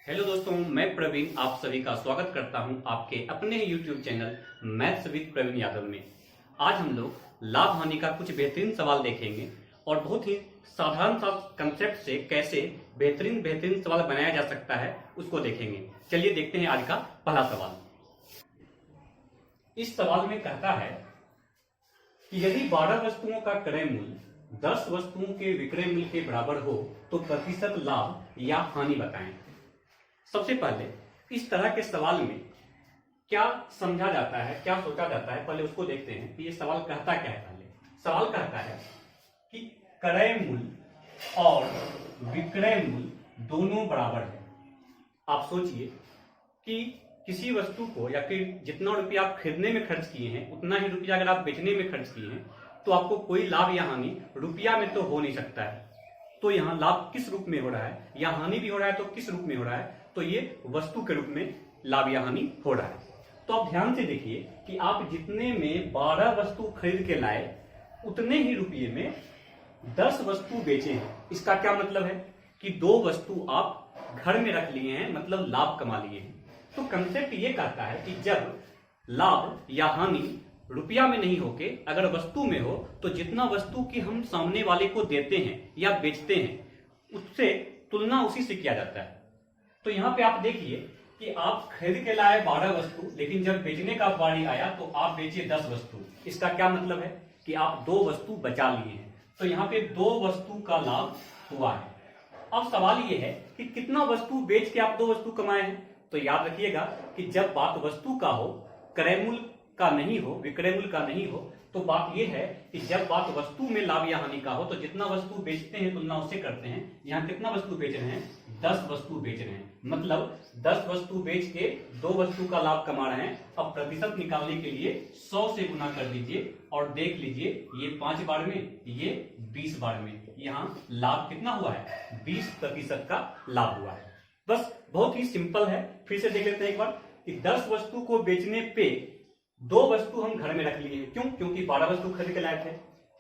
Hello दोस्तों, मैं प्रवीण आप सभी का स्वागत करता हूं आपके अपने ही YouTube channel maths with Praveen Yadav में। आज हम लोग लाभ हानि का कुछ बेहतरीन सवाल देखेंगे और बहुत ही साधारण सा कंसेप्ट से कैसे बेहतरीन सवाल बनाया जा सकता है उसको देखेंगे। चलिए देखते हैं आज का पहला सवाल। इस सवाल में कहता है कि यदि 12 वस्तुओं का क्रय मूल्य 10 वस्तुओं के विक्रय मूल्य के बराबर हो तो प्रतिशत लाभ या हानि बताएं। सबसे पहले इस तरह के सवाल में क्या समझा जाता है, क्या सोचा जाता है, पहले उसको देखते हैं कि ये सवाल कहता क्या है। पहले सवाल कहता है कि क्रय मूल्य और विक्रय मूल्य दोनों बराबर है। आप सोचिए कि किसी वस्तु को या फिर जितना रुपया आप खरीदने में खर्च किए हैं उतना ही रुपया अगर आप बेचने में खर्च किए हैं तो आपको कोई लाभ या हानि रुपया में तो हो नहीं सकता है। तो यहाँ लाभ किस रूप में हो रहा है या हानि भी हो रहा है तो किस रूप में हो रहा है, तो ये वस्तु के रूप में लाभ या हानि हो रहा है। तो आप ध्यान से देखिए कि आप जितने में 12 वस्तु खरीद के लाए उतने ही रुपये में 10 वस्तु बेचे हैं। इसका क्या मतलब है कि 2 वस्तु आप घर में रख लिए हैं, मतलब लाभ कमा लिए हैं। तो कंसेप्ट ये कहता है कि जब लाभ या हानि रुपया में नहीं होके अगर वस्तु में हो तो जितना वस्तु की हम सामने वाले को देते हैं या बेचते हैं उससे तुलना उसी से किया जाता है। तो यहाँ पे आप देखिए कि आप खरीद के लाए 12 वस्तु, लेकिन जब बेचने का बारी आया तो आप बेचे 10 वस्तु। इसका क्या मतलब है कि आप 2 वस्तु बचा लिए हैं। तो यहाँ पे 2 वस्तु का लाभ हुआ है। अब सवाल ये है कि कितना वस्तु बेच के आप 2 वस्तु कमाए हैं। तो याद रखिएगा कि जब बात वस्तु का हो, क्रय मूल्य का नहीं हो, विक्रय मूल्य का नहीं हो, तो बात यह है कि जब बात वस्तु में लाभ या हानि का हो तो जितना वस्तु बेचते हैं तुलना उससे करते हैं। यहाँ कितना वस्तु बेच रहे हैं? 10 वस्तु बेच रहे हैं, मतलब 10 वस्तु बेच के 2 वस्तु का लाभ कमा रहे हैं। अब प्रतिशत निकालने के लिए 100 से गुना कर दीजिए और देख लीजिए ये 5 बार में, ये 20 बार में, यहाँ लाभ कितना हुआ है? 20% का लाभ हुआ है। बस बहुत ही सिंपल है। फिर से देख लेते हैं एक बार कि 10 वस्तु को बेचने पे 2 वस्तु हम घर में रख लिए हैं। क्यों? क्योंकि 12 वस्तु खरीद के लाए थे।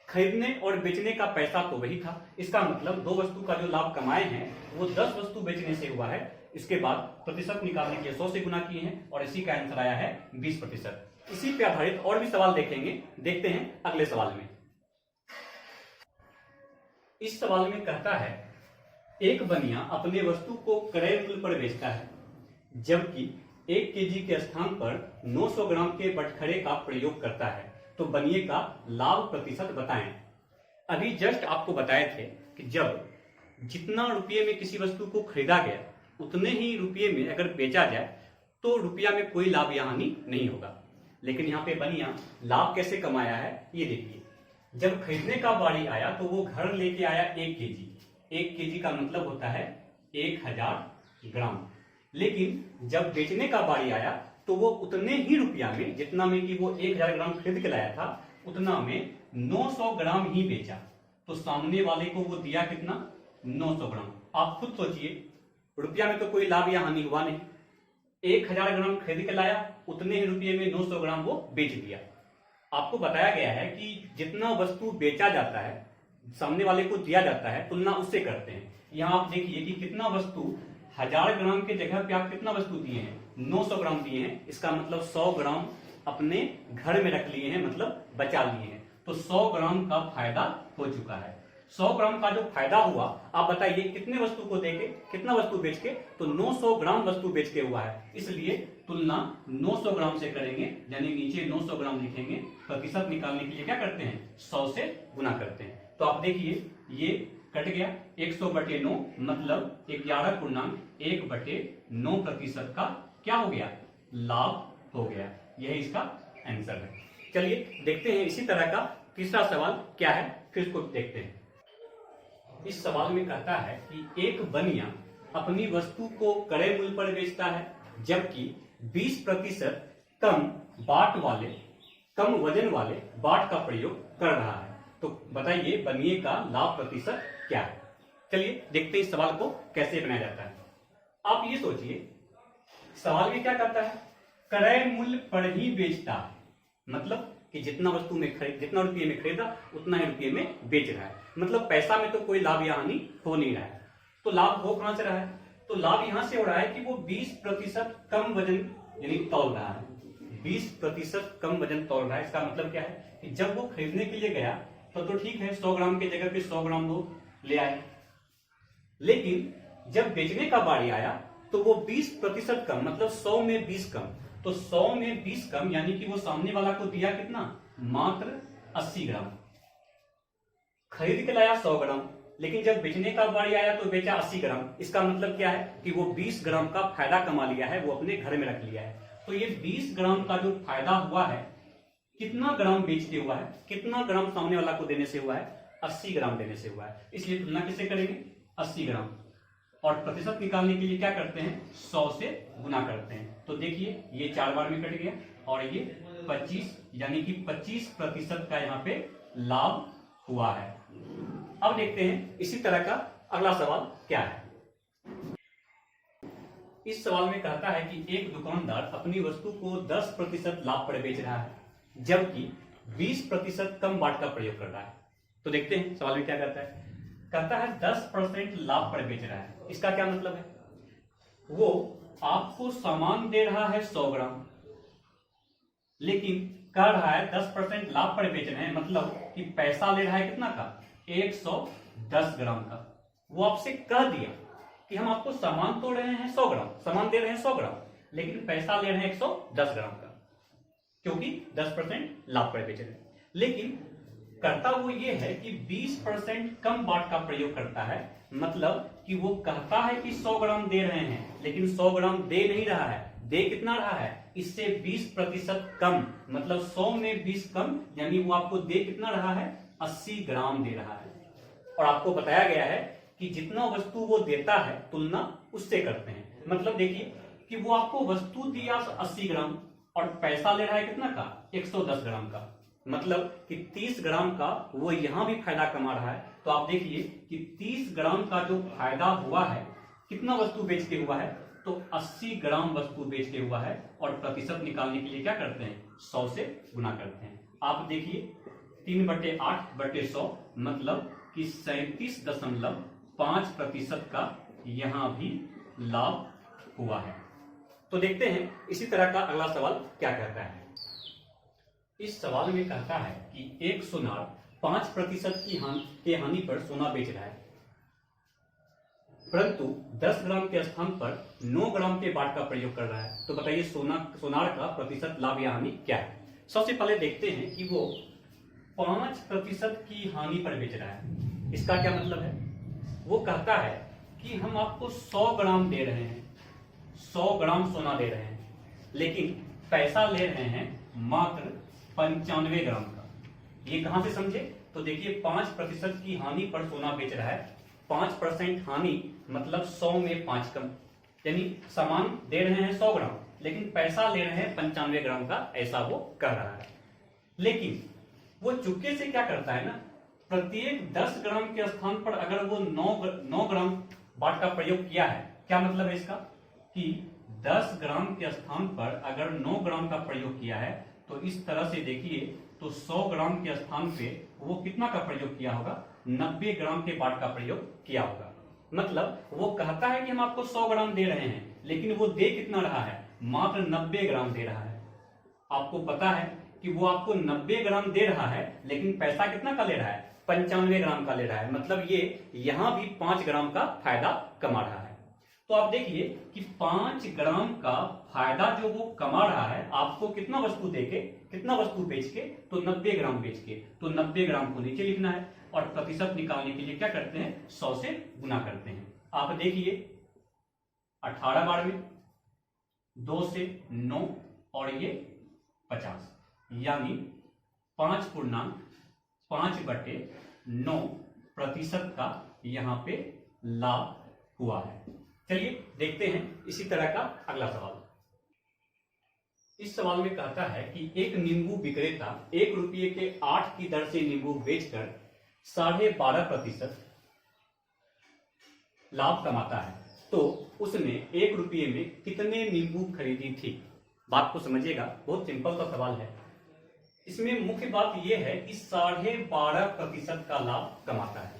खरीदने और बेचने का पैसा तो वही था। इसका मतलब 2 वस्तु का जो लाभ कमाए हैं वो 10 वस्तु बेचने से हुआ है। इसके बाद प्रतिशत निकालने के लिए 100 से गुना किए हैं और इसी का आंसर आया है 20%। इसी पे आधारित और भी सवाल देखेंगे। देखते हैं अगले सवाल में। इस सवाल में कहता है एक बनिया अपने वस्तु को क्रय मूल्य पर बेचता है जबकि 1 केजी के स्थान पर 900 ग्राम के बटखरे का प्रयोग करता है, तो बनिए का लाभ प्रतिशत बताएं। अभी जस्ट आपको बताए थे कि जब जितना रुपये में किसी वस्तु को खरीदा गया उतने ही रुपये में अगर बेचा जाए तो रुपया में कोई लाभ या हानि नहीं होगा। लेकिन यहाँ पे बनिया लाभ कैसे कमाया है ये देखिए। जब खरीदने का बारी आया तो वो घर लेके आया 1 केजी। 1 केजी का मतलब होता है 1000 ग्राम। लेकिन जब बेचने का बारी आया तो वो उतने ही रुपया में, जितना में कि वो 1000 ग्राम खरीद के लाया था, उतना में 900 ग्राम ही बेचा। तो सामने वाले को वो दिया कितना? 900 ग्राम। आप खुद सोचिए, रुपया में तो कोई लाभ या हानि हुआ नहीं। 1000 ग्राम खरीद के लाया, उतने ही रुपये में 900 ग्राम वो बेच दिया। आपको बताया गया है कि जितना वस्तु बेचा जाता है सामने वाले को दिया जाता है, तुलना उससे करते हैं। यहाँ आप देखिए कि कितना वस्तु 1000 ग्राम के जगह पे आप कितना वस्तु दिए हैं? 900 ग्राम दिए हैं। इसका मतलब 100 ग्राम अपने घर में रख लिए हैं, मतलब बचा लिए हैं। तो 100 ग्राम का फायदा हो चुका है। 100 ग्राम का जो फायदा हुआ, आप बताइए कितने वस्तु को देके, कितना वस्तु बेच के? तो 900 ग्राम वस्तु बेच के हुआ है। इसलिए तुलना 900 ग्राम से करेंगे, यानी नीचे 900 ग्राम लिखेंगे। प्रतिशत निकालने के लिए क्या करते हैं? 100 से गुना करते हैं। तो आप देखिए ये कट गया, 100/9 मतलब 11.1/9% का क्या हो गया? लाभ हो गया। यही इसका आंसर है। चलिए देखते हैं इसी तरह का तीसरा सवाल क्या है, फिर इसको देखते हैं। इस सवाल में कहता है कि एक बनिया अपनी वस्तु को क्रय मूल्य पर बेचता है जबकि 20% कम बाट वाले, कम वजन वाले बाट का प्रयोग कर रहा है। तो बताइए बनिए का लाभ प्रतिशत क्या है। चलिए देखते हैं इस सवाल को कैसे बनाया जाता है। आप ये सोचिए, सवाल में क्या करता है? क्रय मूल्य पर ही बेचता है, मतलब कि जितना वस्तु में जितना रुपये में खरीदा उतना ही रुपये में बेच रहा है। मतलब पैसा में तो कोई लाभ या हानि हो नहीं रहा है। तो लाभ हो कहां से रहा है? तो लाभ यहां से हो रहा है कि वो 20% कम वजन यानी तौल रहा है, 20% कम वजन तौल रहा है। इसका मतलब क्या है कि जब वो खरीदने के लिए गया तो ठीक है 100 ग्राम की जगह पे 100 ग्राम वो ले आए, लेकिन जब बेचने का बारी आया तो वो 20% कम, मतलब 100 में 20 कम, तो 100 में 20 कम यानी कि वो सामने वाला को दिया कितना, मात्र 80 ग्राम। खरीद के लाया 100 ग्राम, लेकिन जब बेचने का बारी आया तो बेचा 80 ग्राम। इसका मतलब क्या है कि वो 20 ग्राम का फायदा कमा लिया है, वो अपने घर में रख लिया है। तो ये 20 ग्राम का जो फायदा हुआ है, कितना ग्राम बेचते हुआ है, कितना ग्राम सामने वाला को देने से हुआ है, 80 ग्राम देने से हुआ है। इसलिए तुलना किससे करेंगे, 80 ग्राम। और प्रतिशत निकालने के लिए क्या करते हैं, 100 से गुना करते हैं। तो देखिए ये 4 बार में कट गया और ये 25 यानी कि 25% का यहाँ पे लाभ हुआ है। अब देखते हैं इसी तरह का अगला सवाल क्या है। इस सवाल में कहता है कि एक दुकानदार अपनी वस्तु को 10% लाभ पर बेच रहा है, जबकि 20% कम बाट का प्रयोग कर रहा है। तो देखते हैं सवाल में क्या कहता है 10% लाभ पर बेच रहा है। इसका क्या मतलब है, वो आपको सामान दे रहा है 100 ग्राम, लेकिन कह रहा है 10% लाभ पर बेच रहे हैं, मतलब कि पैसा ले रहा है कितना का, 110 ग्राम का। वो आपसे कह दिया कि हम आपको सामान तो रहे हैं 100 ग्राम, सामान दे रहे हैं 100 ग्राम, लेकिन पैसा ले रहे हैं 110 ग्राम का, क्योंकि 10% लाभ पर बेच रहे हैं। लेकिन करता वो ये है कि 20% कम बाट का प्रयोग करता है, मतलब कि वो कहता है कि 100 ग्राम दे रहे हैं, लेकिन 100 ग्राम दे नहीं रहा है। दे कितना रहा है, इससे 20% कम, मतलब 100 में 20 कम, यानी वो आपको दे कितना रहा है, 80 ग्राम दे रहा है। और आपको बताया गया है कि जितना वस्तु वो देता है तुलना उससे करते हैं। मतलब देखिए कि वो आपको वस्तु दिया 80 ग्राम और पैसा ले रहा है कितना का, 110 ग्राम का, मतलब कि 30 ग्राम का वो यहां भी फायदा कमा रहा है। तो आप देखिए कि 30 ग्राम का जो फायदा हुआ है, कितना वस्तु बेच के हुआ है, तो 80 ग्राम वस्तु बेच के हुआ है। और प्रतिशत निकालने के लिए क्या करते हैं, 100 से गुना करते हैं। आप देखिए 3/8/100 मतलब कि 37.5% का यहां भी लाभ हुआ है। तो देखते हैं इसी तरह का अगला सवाल क्या कहता है। इस सवाल में कहता है कि एक सोनार 5% की हानि पर सोना बेच रहा है, परंतु 10 ग्राम के स्थान पर 9 ग्राम के बाट का प्रयोग कर रहा है। तो बताइए सोनार का प्रतिशत लाभ या हानि क्या है। सबसे पहले देखते हैं कि वो 5% की हानि पर बेच रहा है। इसका क्या मतलब है, वो कहता है कि हम आपको 100 ग्राम दे रहे हैं, 100 ग्राम सोना दे रहे हैं, लेकिन पैसा ले रहे हैं मात्र 95 ग्राम का। ये कहां से समझे, तो देखिए 5% की हानि पर सोना बेच रहा है। 5% हानि मतलब 100 में 5 कम, यानी सामान दे रहे हैं 100 ग्राम, लेकिन पैसा ले रहे हैं 95 ग्राम का, ऐसा वो कह रहा है। लेकिन वो चुपके से क्या करता है ना, प्रत्येक 10 ग्राम के स्थान पर अगर वो 9 ग्राम बाट का प्रयोग किया है, क्या मतलब है इसका कि 10 ग्राम के स्थान पर अगर 9 ग्राम का प्रयोग किया है, तो इस तरह से देखिए तो 100 ग्राम के स्थान पे वो कितना का प्रयोग किया होगा, 90 ग्राम के बाट का प्रयोग किया होगा। मतलब वो कहता है कि हम आपको 100 ग्राम दे रहे हैं, लेकिन वो दे कितना रहा है, मात्र 90 ग्राम दे रहा है। आपको पता है कि वो आपको 90 ग्राम दे रहा है, लेकिन पैसा कितना का ले रहा है, 95 ग्राम का ले रहा है। मतलब ये यहां भी 5 ग्राम का फायदा कमा रहा है। तो आप देखिए कि 5 ग्राम का फायदा जो वो कमा रहा है, आपको कितना वस्तु देके, कितना वस्तु बेच के, तो 90 ग्राम बेच के, तो 90 ग्राम को नीचे लिखना है और प्रतिशत निकालने के लिए क्या करते हैं, 100 से गुना करते हैं। आप देखिए 18 बार में 2 से 9 और ये 50, यानी 5/9% का यहां पे लाभ हुआ है। चलिए देखते हैं इसी तरह का अगला सवाल। इस सवाल में कहता है कि एक नींबू विक्रेता 1 रुपये के 8 की दर से नींबू बेचकर 12.5% लाभ कमाता है, तो उसने 1 रुपये में कितने नींबू खरीदी थी। बात को समझिएगा, बहुत सिंपल सा सवाल है। इसमें मुख्य बात यह है कि 12.5% का लाभ कमाता है।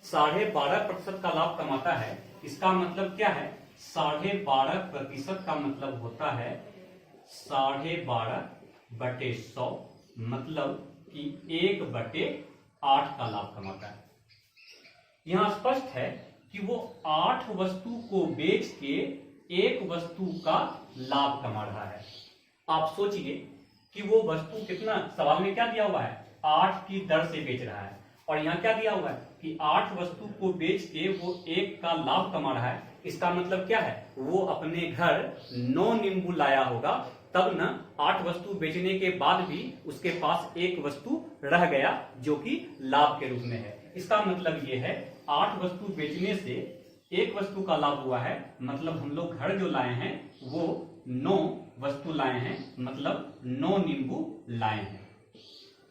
12.5% का लाभ कमाता है, इसका मतलब क्या है, 12.5% का मतलब होता है 12.5/100, मतलब कि 1/8 का लाभ कमाता है। यहां स्पष्ट है कि वो 8 वस्तु को बेच के 1 वस्तु का लाभ कमा रहा है। आप सोचिए कि वो वस्तु कितना, सवाल में क्या दिया हुआ है, 8 की दर से बेच रहा है, और यहाँ क्या दिया हुआ है कि 8 वस्तु को बेच के वो 1 का लाभ कमा रहा है। इसका मतलब क्या है, वो अपने घर 9 नींबू लाया होगा, तब ना 8 वस्तु बेचने के बाद भी उसके पास 1 वस्तु रह गया जो कि लाभ के रूप में है। इसका मतलब ये है 8 वस्तु बेचने से 1 वस्तु का लाभ हुआ है, मतलब हम लोग घर जो लाए हैं वो 9 वस्तु लाए हैं, मतलब 9 नींबू लाए हैं।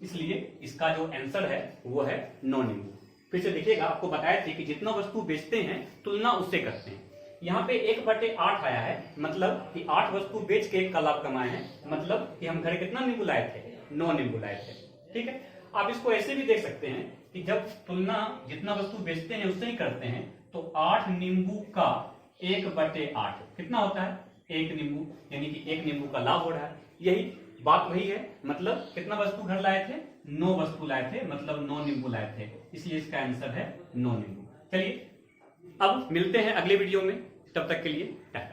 इसलिए इसका जो आंसर है वो है 9 नींबू। फिर से देखिएगा, आपको बताए थे कि जितना वस्तु बेचते हैं तुलना उससे करते हैं। यहाँ पे 1/8 आया है, मतलब कि 8 वस्तु बेच के 1 का लाभ कमाए हैं, मतलब कि हम घर कितना नींबू लाए थे, 9 नींबू लाए थे। ठीक है, आप इसको ऐसे भी देख सकते हैं कि जब तुलना जितना वस्तु बेचते हैं उससे ही करते हैं, तो 8 नींबू का 1/8 कितना होता है, 1 नींबू, यानी कि 1 नींबू का लाभ हो रहा है। यही बात वही है, मतलब कितना वस्तु घर लाए थे, 9 वस्तु लाए थे, मतलब 9 नींबू लाए थे, इसलिए इसका आंसर है 9 नींबू। चलिए अब मिलते हैं अगले वीडियो में, तब तक के लिए टाटा।